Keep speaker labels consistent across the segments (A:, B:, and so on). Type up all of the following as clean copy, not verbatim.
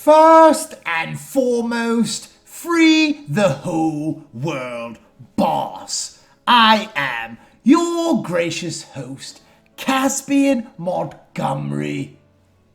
A: First and foremost, free the whole world, boss. I am your gracious host, Caspian Montgomery.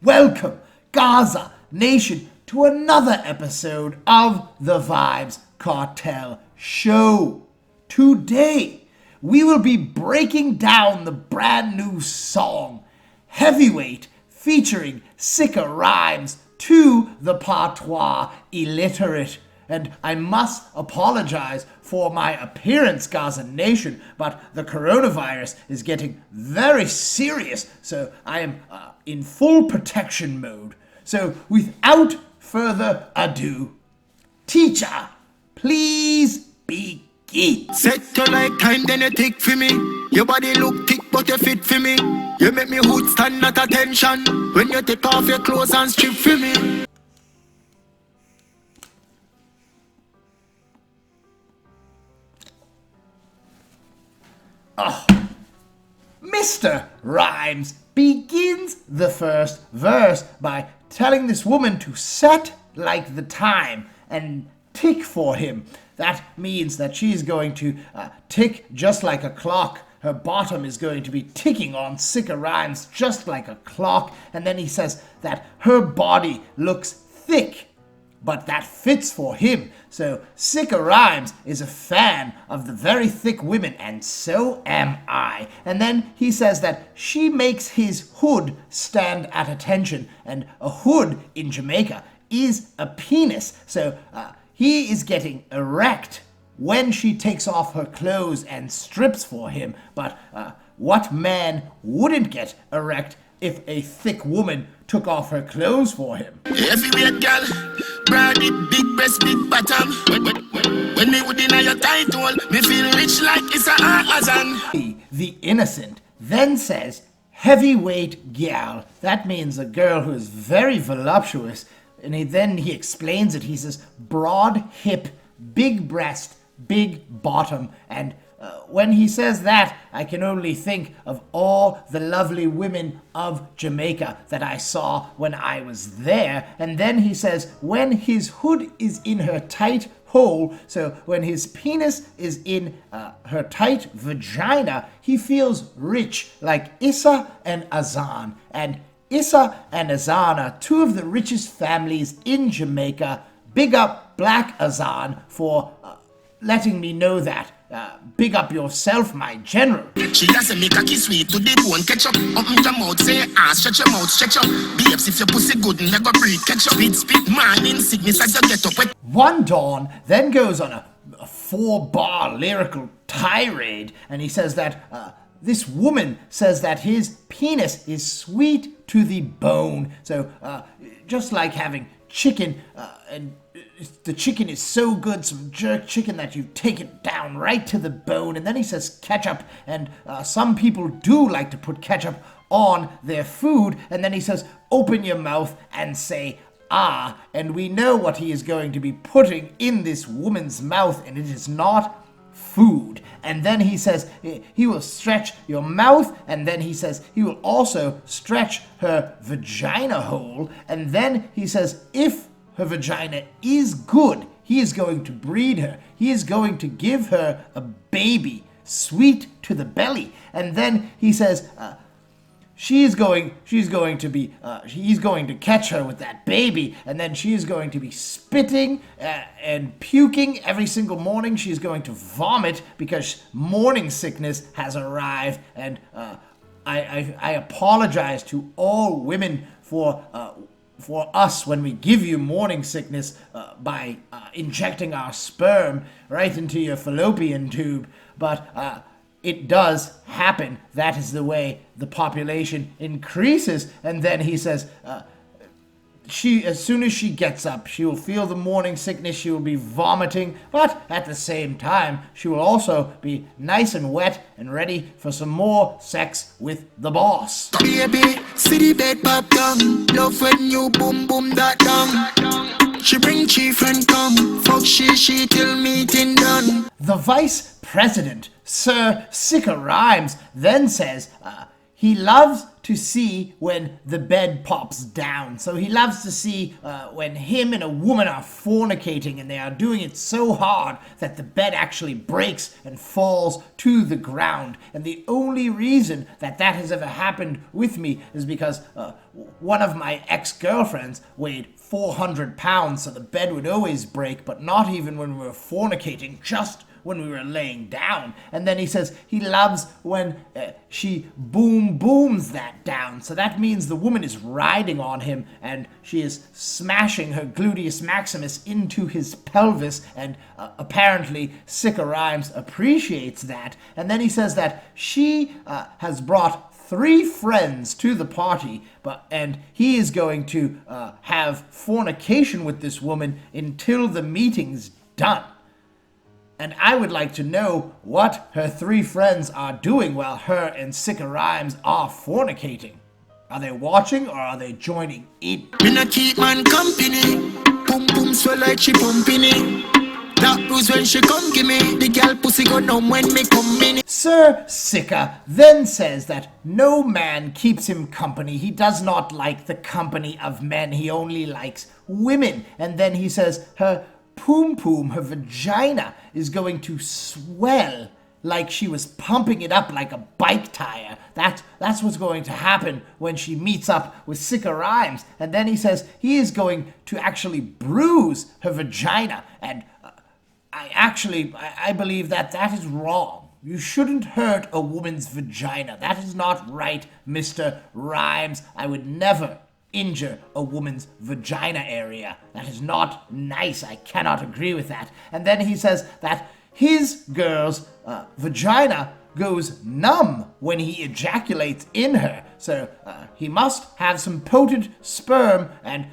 A: Welcome, Gaza Nation, to another episode of the Vybz Kartel Show. Today, we will be breaking down the brand new song, Heavyweight, featuring Sikka Rymes, to the patois illiterate. And I must apologize for my appearance, Gaza Nation, but the coronavirus is getting very serious, so I am in full protection mode. So without further ado, teacher, please begin.
B: Set you like time, then you tick for me. Your body look thick, but you fit for me. You make me hood stand at attention when you take off your clothes and strip for me.
A: Mr. Rhymes begins the first verse by telling this woman to set like the time and tick for him. That means that she's going to tick just like a clock. Her bottom is going to be ticking on Sikka Rymes just like a clock. And then he says that her body looks thick, but that fits for him. So Sikka Rymes is a fan of the very thick women, and so am I. And then he says that she makes his hood stand at attention, and a hood in Jamaica is a penis. So he is getting erect when she takes off her clothes and strips for him. But what man wouldn't get erect if a thick woman took off her clothes for him?
B: Heavyweight girl, body, big breast, big bottom. When me would deny your title, me feel rich like it's a Azan.
A: The Innocent then says, heavyweight gal. That means a girl who is very voluptuous. And he explains it. He says, broad hip, big breast, big bottom. And when he says that, I can only think of all the lovely women of Jamaica that I saw when I was there. And then he says, when his hood is in her tight hole, so when his penis is in her tight vagina, he feels rich like Issa and Azan. And Issa and Azan are two of the richest families in Jamaica. Big up Black Azan for letting me know that. Big up yourself, my general.
B: She doesn't make a kiss sweet to the bone. Catch up, open your mouth, say stretch your mouth, stretch up. Babes, if your pussy good, never breathe. Catch up, spit, man, in sickness as you get up.
A: One Dawn then goes on a 4-bar lyrical tirade, and he says that this woman says that his penis is sweet to the bone. So just like having chicken, and the chicken is so good, some jerk chicken, that you take it down right to the bone. And then he says ketchup, and some people do like to put ketchup on their food. And then he says open your mouth and say ah, and we know what he is going to be putting in this woman's mouth, and it is not food. And then he says he will stretch your mouth, and then he says he will also stretch her vagina hole. And then he says if her vagina is good, he is going to breed her. He is going to give her a baby, sweet to the belly. And then he says he's going to catch her with that baby, and then she is going to be spitting and puking every single morning. She is going to vomit because morning sickness has arrived. And I apologize to all women for us when we give you morning sickness by injecting our sperm right into your fallopian tube. But it does happen. That is the way the population increases. And then he says, as soon as she gets up, she will feel the morning sickness. She will be vomiting, but at the same time, she will also be nice and wet and ready for some more sex with the boss.
B: Baby, see the bed pop down. Love when you boom boom that down. She bring chief and come. Fuck she till meeting done.
A: The vice president, Sir Sikka Rymes, then says he loves to see when the bed pops down. So he loves to see when him and a woman are fornicating and they are doing it so hard that the bed actually breaks and falls to the ground. And the only reason that that has ever happened with me is because one of my ex-girlfriends weighed 400 pounds, so the bed would always break, but not even when we were fornicating, just when we were laying down. And then he says he loves when she booms that down. So that means the woman is riding on him and she is smashing her gluteus maximus into his pelvis, and apparently Sikka Rymes appreciates that. And then he says that she has brought 3 friends to the party, and he is going to have fornication with this woman until the meeting's done. And I would like to know what her 3 friends are doing while her and Sikka Rymes are fornicating. Are they watching or are they joining in?
B: Me not keep man company. Boom boom swell like she pumping it. That was when she come give me. The girl pussy go numb when me come in.
A: Sir Sikka then says that no man keeps him company. He does not like the company of men. He only likes women. And then he says her poom, her vagina, is going to swell like she was pumping it up like a bike tire. That's what's going to happen when she meets up with Sikka Rymes. And then he says he is going to actually bruise her vagina. And I believe that is wrong. You shouldn't hurt a woman's vagina. That is not right, Mr. Rymes. I would never injure a woman's vagina area. That is not nice. I cannot agree with that. And then he says that his girl's vagina goes numb when he ejaculates in her. So he must have some potent sperm, and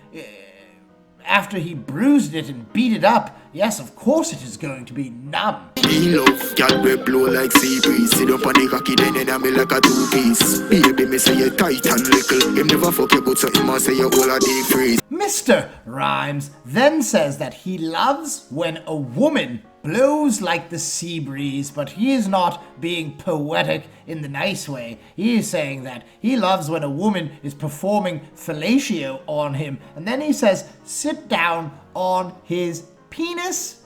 A: after he bruised it and beat it up, yes, of course it is going to be numb.
B: Me love cat we blow like sea breeze. Sit up on the cocky then and me like a 2-piece. Baby me say you tight and little. Him never fuck you but so him must say you all a deep freeze.
A: Mr. Rymes then says that he loves when a woman blows like the sea breeze, but he is not being poetic in the nice way. He is saying that he loves when a woman is performing fellatio on him, and then he says, sit down on his penis.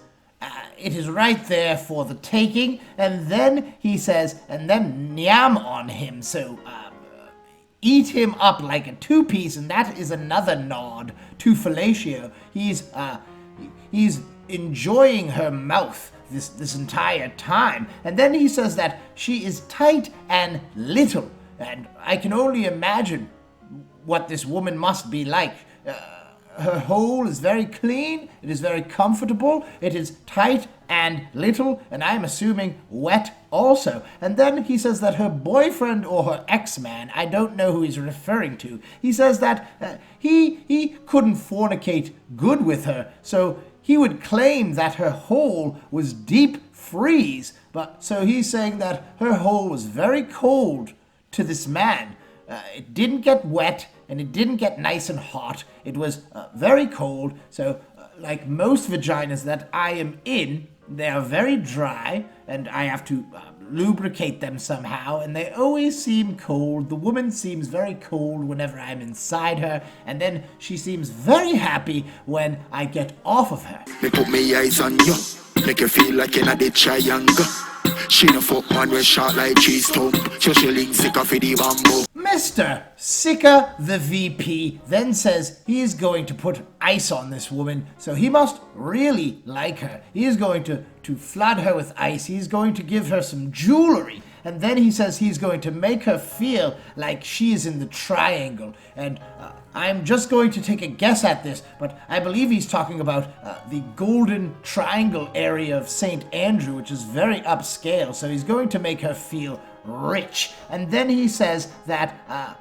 A: It is right there for the taking. And then he says, and then nyam on him. So eat him up like a 2-piece, and that is another nod to fellatio. He's enjoying her mouth this entire time. And then he says that she is tight and little, and I can only imagine what this woman must be like. Her hole is very clean, it is very comfortable, it is tight and little, and I'm assuming wet also. And then he says that her boyfriend or her ex-man, I don't know who he's referring to, he says that he couldn't fornicate good with her, so he would claim that her hole was deep freeze, but so he's saying that her hole was very cold to this man. It didn't get wet, and it didn't get nice and hot. It was very cold. So like most vaginas that I am in, they are very dry, and I have to lubricate them somehow, and they always seem cold. The woman seems very cold whenever I'm inside her, and then she seems very happy when I get off of her.
B: Me put me eyes on you, make you feel like you're in the triangle. She no fuck man with short like cheese stump. So she link Sikka for the bamboo.
A: Mr. Sikka, the VP, then says he is going to put ice on this woman, so he must really like her. He is going to flood her with ice. He's going to give her some jewelry. And then he says he's going to make her feel like she is in the triangle. And I'm just going to take a guess at this, but I believe he's talking about the Golden Triangle area of St. Andrew, which is very upscale. So he's going to make her feel rich. And then he says that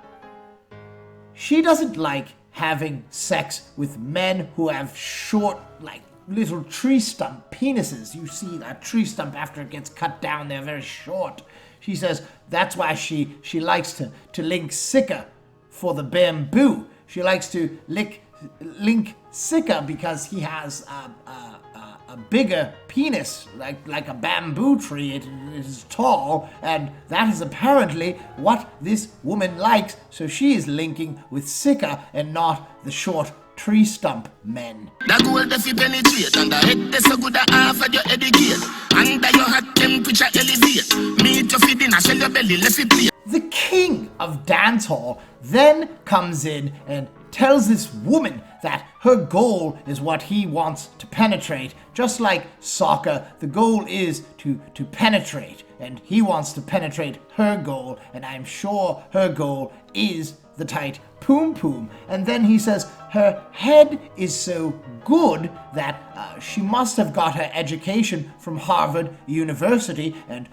A: she doesn't like having sex with men who have short, like, little tree stump penises. You see that tree stump after it gets cut down, they're very short. She says that's why she likes to link Sikka for the bamboo. She likes to link Sikka because he has a bigger penis, like a bamboo tree. It is tall, and that is apparently what this woman likes. So she is linking with Sikka and not the short tree stump men.
B: The gold if you penetrate, and the head is so good that half of your educate. Under your hot temperature elevate. Meet your feet in a shell your belly, left it play.
A: The king of dancehall then comes in and tells this woman that her goal is what he wants to penetrate. Just like soccer, the goal is to penetrate, and he wants to penetrate her goal, and I'm sure her goal is the tight poom poom. And then he says her head is so good that she must have got her education from Harvard University, and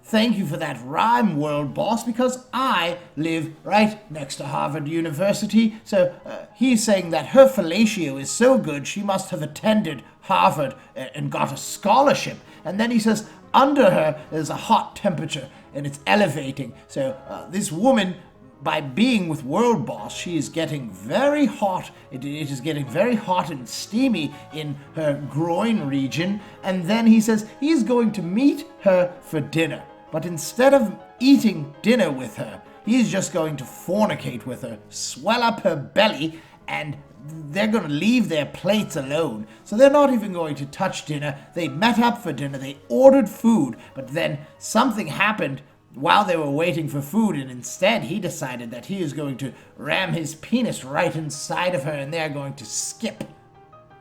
A: thank you for that rhyme, WorldBoss, because I live right next to Harvard University. So he's saying that her fellatio is so good she must have attended Harvard and got a scholarship. And then he says under her there's a hot temperature and it's elevating. So this woman, by being with WorldBoss, she is getting very hot. It is getting very hot and steamy in her groin region. And then he says he's going to meet her for dinner. But instead of eating dinner with her, he's just going to fornicate with her, swell up her belly, and they're going to leave their plates alone. So they're not even going to touch dinner. They met up for dinner. They ordered food. But then something happened while they were waiting for food, and instead he decided that he is going to ram his penis right inside of her, and they're going to skip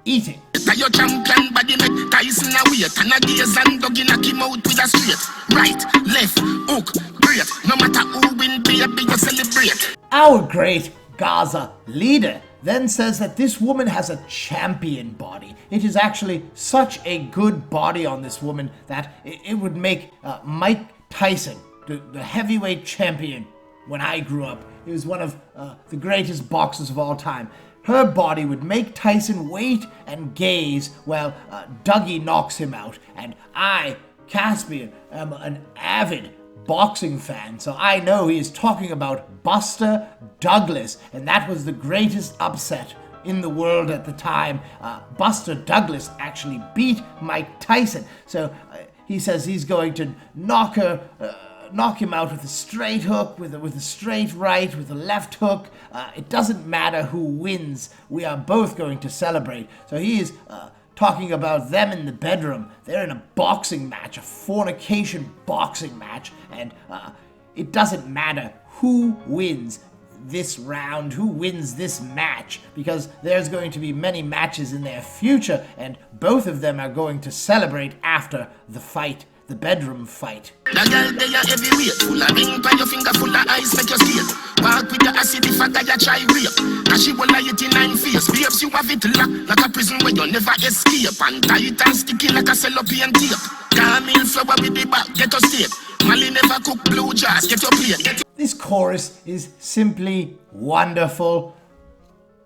A: eating.
B: Your champion body make Tyson a wait, and a gaze and dog in a him out with a straight. Right, left, hook, great. No matter who win, baby, you celebrate.
A: Our great Gaza leader then says that this woman has a champion body. It is actually such a good body on this woman that it would make Mike Tyson the heavyweight champion when I grew up. He was one of the greatest boxers of all time. Her body would make Tyson wait and gaze while Dougie knocks him out. And I, Caspian, am an avid boxing fan, so I know he is talking about Buster Douglas, and that was the greatest upset in the world at the time. Buster Douglas actually beat Mike Tyson, so he says he's going to knock him out with a straight hook, with a straight right, with a left hook. It doesn't matter who wins. We are both going to celebrate. So he is talking about them in the bedroom. They're in a boxing match, a fornication boxing match, and it doesn't matter who wins this round, who wins this match, because there's going to be many matches in their future, and both of them are going to celebrate after the fight. The bedroom fight.
B: The girl they are heavyweight, full of ring by your finger, full of ice, make you skate. Walk with the acid if a guy a try rape. Now she will lie it in 9 face. Babes, you have it locked like a prison where you never escape. And tight and sticky like a cellophane tape. Camille flower with the back, get us tape. Molly never cook blue jars, get your plate.
A: This chorus is simply wonderful.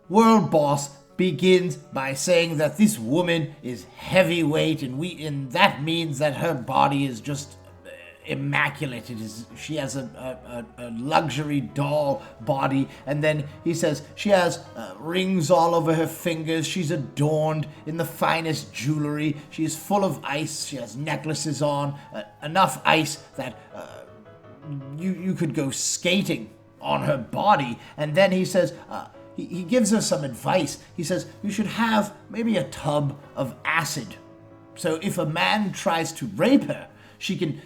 A: WorldBoss begins by saying that this woman is heavyweight, and that means that her body is just immaculate. She has a luxury doll body. And then he says she has rings all over her fingers. She's adorned in the finest jewelry. She is full of ice. She has necklaces on, enough ice that you could go skating on her body. And then he says he gives her some advice. He says you should have maybe a tub of acid. So if a man tries to rape her, she can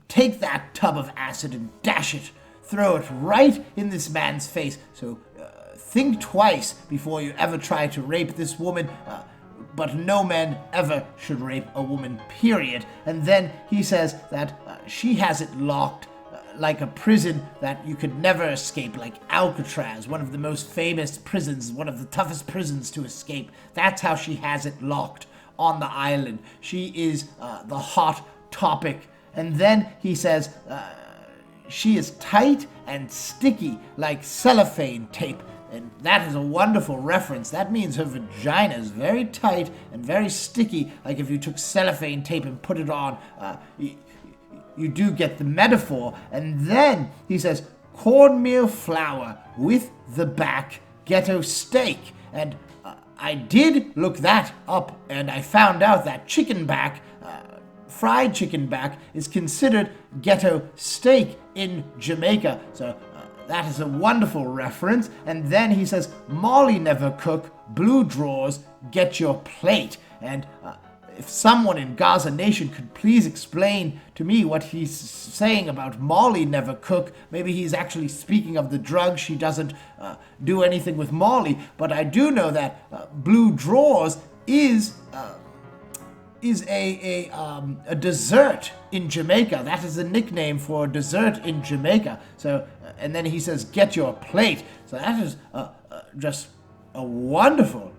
A: take that tub of acid and dash it, throw it right in this man's face. So think twice before you ever try to rape this woman. But no man ever should rape a woman, period. And then he says that she has it locked like a prison that you could never escape, like Alcatraz, one of the most famous prisons, one of the toughest prisons to escape. That's how she has it locked on the island. She is the hot topic. And then he says she is tight and sticky like cellophane tape. And that is a wonderful reference. That means her vagina is very tight and very sticky, like if you took cellophane tape and put it on. You do get the metaphor. And then he says cornmeal flour with the back ghetto steak. And I did look that up, and I found out that chicken back, fried chicken back, is considered ghetto steak in Jamaica. So that is a wonderful reference. And then he says, Molly never cook, blue drawers, get your plate. And if someone in Gaza Nation could please explain to me what he's saying about Molly never cook. Maybe he's actually speaking of the drug. She doesn't do anything with Molly. But I do know that blue drawers is a dessert in Jamaica. That is a nickname for a dessert in Jamaica. So, and then he says, get your plate. So that is just a wonderful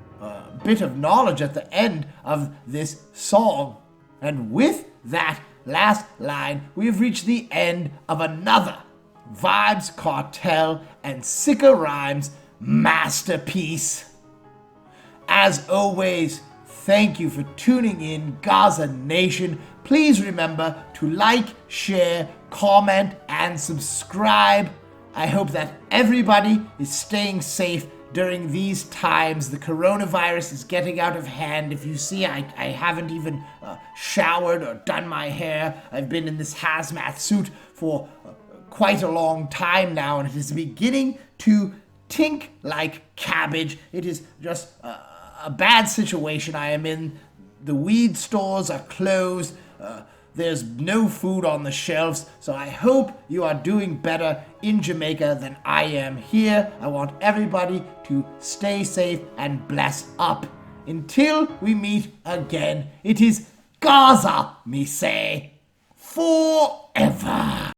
A: bit of knowledge at the end of this song. And with that last line, we've reached the end of another Vybz Kartel and Sikka Rymes masterpiece. As always, thank you for tuning in, Gaza Nation. Please remember to like, share, comment, and subscribe. I hope that everybody is staying safe during these times. The coronavirus is getting out of hand. If you see, I haven't even showered or done my hair. I've been in this hazmat suit for quite a long time now, and it is beginning to tink like cabbage. It is just a bad situation I am in. The weed stores are closed. There's no food on the shelves. So I hope you are doing better in Jamaica than I am here. I want everybody to stay safe and bless up. Until we meet again, it is Gaza, me say, forever.